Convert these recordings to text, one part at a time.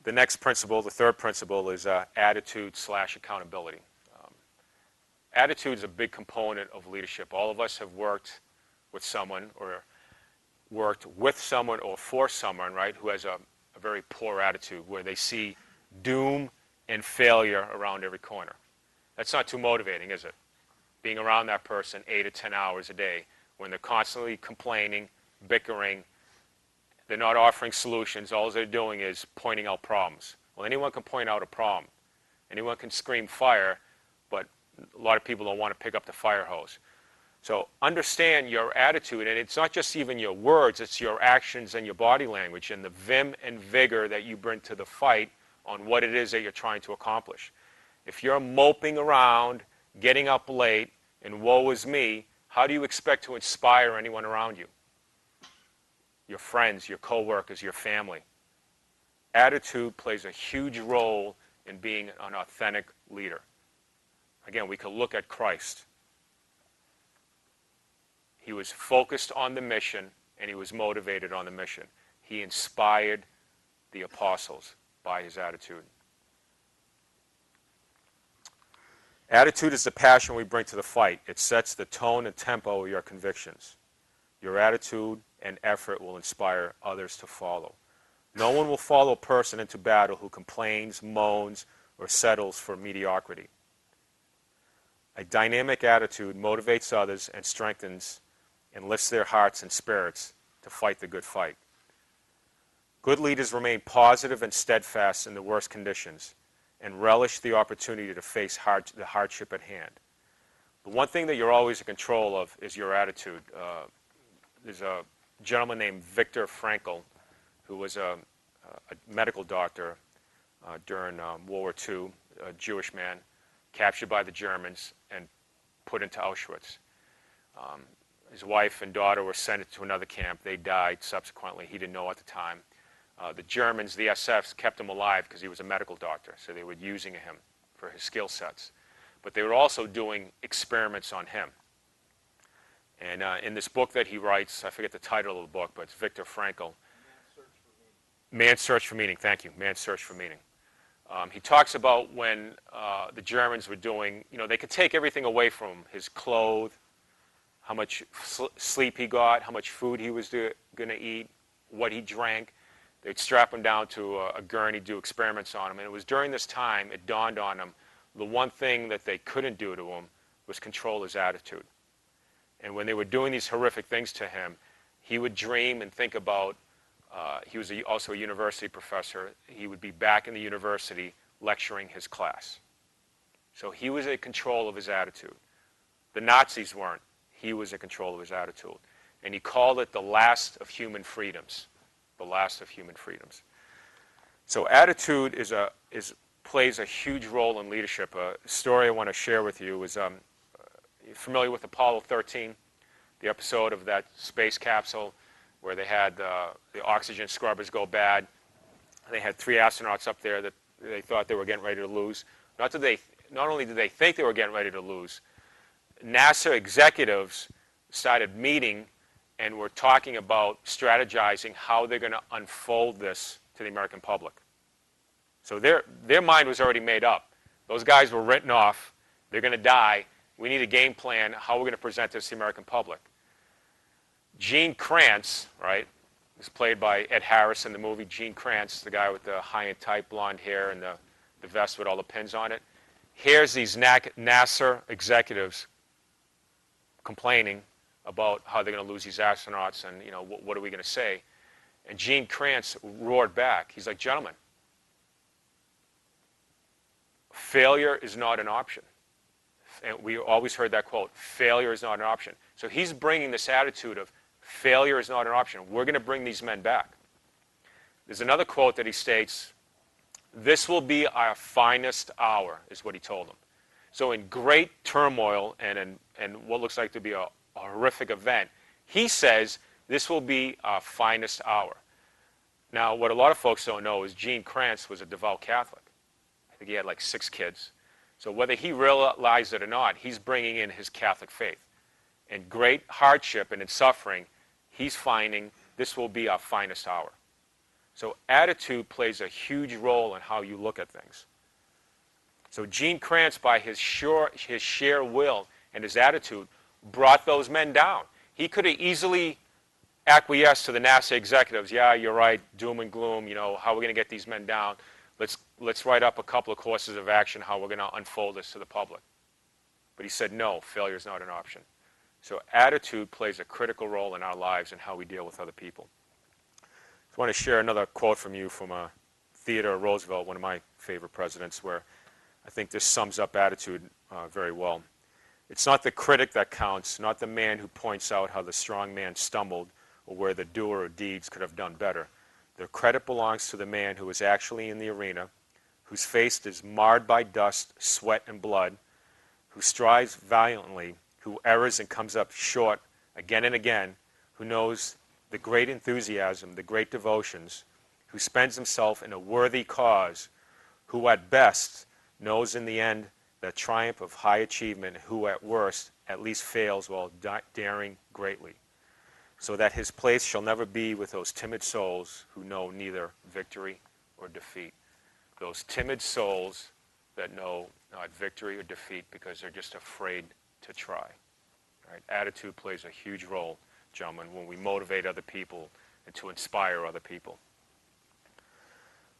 The next principle, the third principle, is attitude/accountability. Attitude is a big component of leadership. All of us have worked with someone or for someone, right, who has a very poor attitude, where they see doom and failure around every corner. That's not too motivating, is it? Being around that person 8 or 10 hours a day when they're constantly complaining, bickering, they're not offering solutions. All they're doing is pointing out problems. Well, anyone can point out a problem. Anyone can scream fire, but a lot of people don't want to pick up the fire hose. So understand your attitude, and it's not just even your words, it's your actions and your body language and the vim and vigor that you bring to the fight on what it is that you're trying to accomplish. If you're moping around, getting up late, and woe is me, how do you expect to inspire anyone around you? Your friends, your coworkers, your family. Attitude plays a huge role in being an authentic leader. Again, we could look at Christ. He was focused on the mission, and he was motivated on the mission. He inspired the apostles by his attitude. Attitude is the passion we bring to the fight. It sets the tone and tempo of your convictions. Your attitude and effort will inspire others to follow. No one will follow a person into battle who complains, moans, or settles for mediocrity. A dynamic attitude motivates others and strengthens and lifts their hearts and spirits to fight the good fight. Good leaders remain positive and steadfast in the worst conditions and relish the opportunity to face the hardship at hand. The one thing that you're always in control of is your attitude. There's a gentleman named Viktor Frankl who was a medical doctor during World War II, a Jewish man, captured by the Germans and put into Auschwitz. His wife and daughter were sent to another camp. They died subsequently. He didn't know at the time. The Germans, the SFs, kept him alive because he was a medical doctor, so they were using him for his skill sets. But they were also doing experiments on him. And in this book that he writes, I forget the title of the book, but it's Viktor Frankl. Man's Search for Meaning. Thank you. Man's Search for Meaning. He talks about when the Germans were doing, they could take everything away from him, his clothes, how much sleep he got, how much food he was going to eat, what he drank. They'd strap him down to a gurney, do experiments on him. And it was during this time it dawned on him the one thing that they couldn't do to him was control his attitude. And when they were doing these horrific things to him, he would dream and think about, he was also a university professor, he would be back in the university lecturing his class. So he was in control of his attitude. The Nazis weren't. He was in control of his attitude. And he called it the last of human freedoms. The last of human freedoms. So attitude plays a huge role in leadership. A story I want to share with you is, you're familiar with Apollo 13, the episode of that space capsule where they had the oxygen scrubbers go bad. They had 3 astronauts up there that they thought they were getting ready to lose. Not only did they think they were getting ready to lose, NASA executives started meeting and were talking about strategizing how they're going to unfold this to the American public. So their mind was already made up. Those guys were written off. They're going to die. We need a game plan how we're going to present this to the American public. Gene Kranz, right, was played by Ed Harris in the movie. Gene Kranz, the guy with the high and tight blonde hair and the vest with all the pins on it. Here's these NASA executives complaining about how they're going to lose these astronauts and, what are we going to say? And Gene Kranz roared back. He's like, gentlemen, failure is not an option. And we always heard that quote, failure is not an option. So he's bringing this attitude of failure is not an option. We're going to bring these men back. There's another quote that he states, this will be our finest hour, is what he told them. So in great turmoil and what looks like to be a horrific event, he says this will be our finest hour. Now, what a lot of folks don't know is Gene Kranz was a devout Catholic. I think he had like 6 kids. So whether he realized it or not, he's bringing in his Catholic faith. In great hardship and in suffering, he's finding this will be our finest hour. So attitude plays a huge role in how you look at things. So Gene Kranz, by his sheer will and his attitude, brought those men down. He could have easily acquiesced to the NASA executives. Yeah, you're right, doom and gloom, how are we going to get these men down? Let's write up a couple of courses of action, how we're going to unfold this to the public. But he said, no, failure is not an option. So attitude plays a critical role in our lives and how we deal with other people. I want to share another quote from you from Theodore Roosevelt, one of my favorite presidents, where I think this sums up attitude very well. It's not the critic that counts, not the man who points out how the strong man stumbled or where the doer of deeds could have done better. The credit belongs to the man who is actually in the arena, whose face is marred by dust, sweat, and blood, who strives valiantly, who errs and comes up short again and again, who knows the great enthusiasm, the great devotions, who spends himself in a worthy cause, who at best knows in the end the triumph of high achievement, who at worst at least fails while daring greatly, so that his place shall never be with those timid souls who know neither victory or defeat. Those timid souls that know not victory or defeat because they're just afraid to try. Right? Attitude plays a huge role, gentlemen, when we motivate other people and to inspire other people.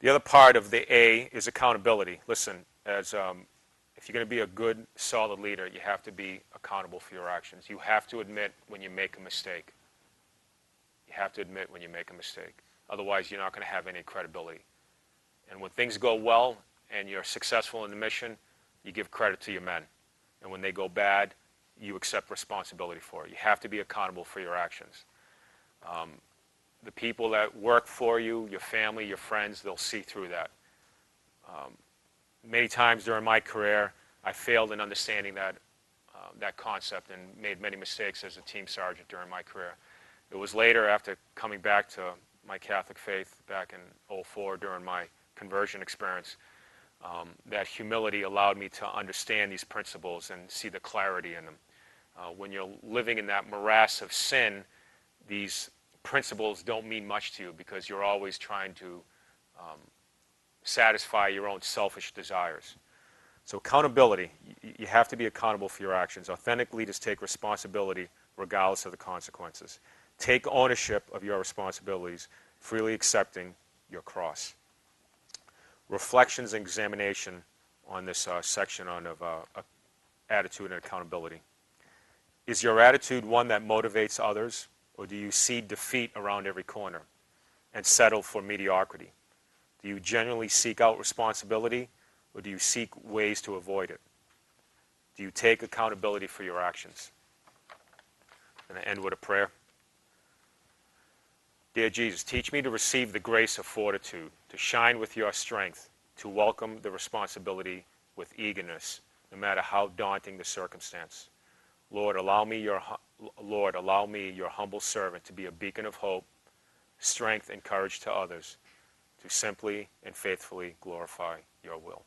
The other part of the A is accountability. Listen, if you're going to be a good, solid leader, you have to be accountable for your actions. You have to admit when you make a mistake. You have to admit when you make a mistake. Otherwise, you're not going to have any credibility. And when things go well and you're successful in the mission, you give credit to your men. And when they go bad, you accept responsibility for it. You have to be accountable for your actions. The people that work for you, your family, your friends, they'll see through that. Many times during my career, I failed in understanding that concept and made many mistakes as a team sergeant during my career. It was later, after coming back to my Catholic faith back in 2004 during my conversion experience, that humility allowed me to understand these principles and see the clarity in them. When you're living in that morass of sin, these principles don't mean much to you because you're always trying to satisfy your own selfish desires. So accountability, you have to be accountable for your actions. Authentic leaders take responsibility regardless of the consequences. Take ownership of your responsibilities, freely accepting your cross. Reflections and examination on this section of attitude and accountability. Is your attitude one that motivates others, or do you see defeat around every corner and settle for mediocrity? Do you genuinely seek out responsibility, or do you seek ways to avoid it? Do you take accountability for your actions? I'm going to end with a prayer. Dear Jesus, teach me to receive the grace of fortitude, to shine with your strength, to welcome the responsibility with eagerness, no matter how daunting the circumstance. Lord, allow me, your humble servant, to be a beacon of hope, strength, and courage to others, to simply and faithfully glorify your will.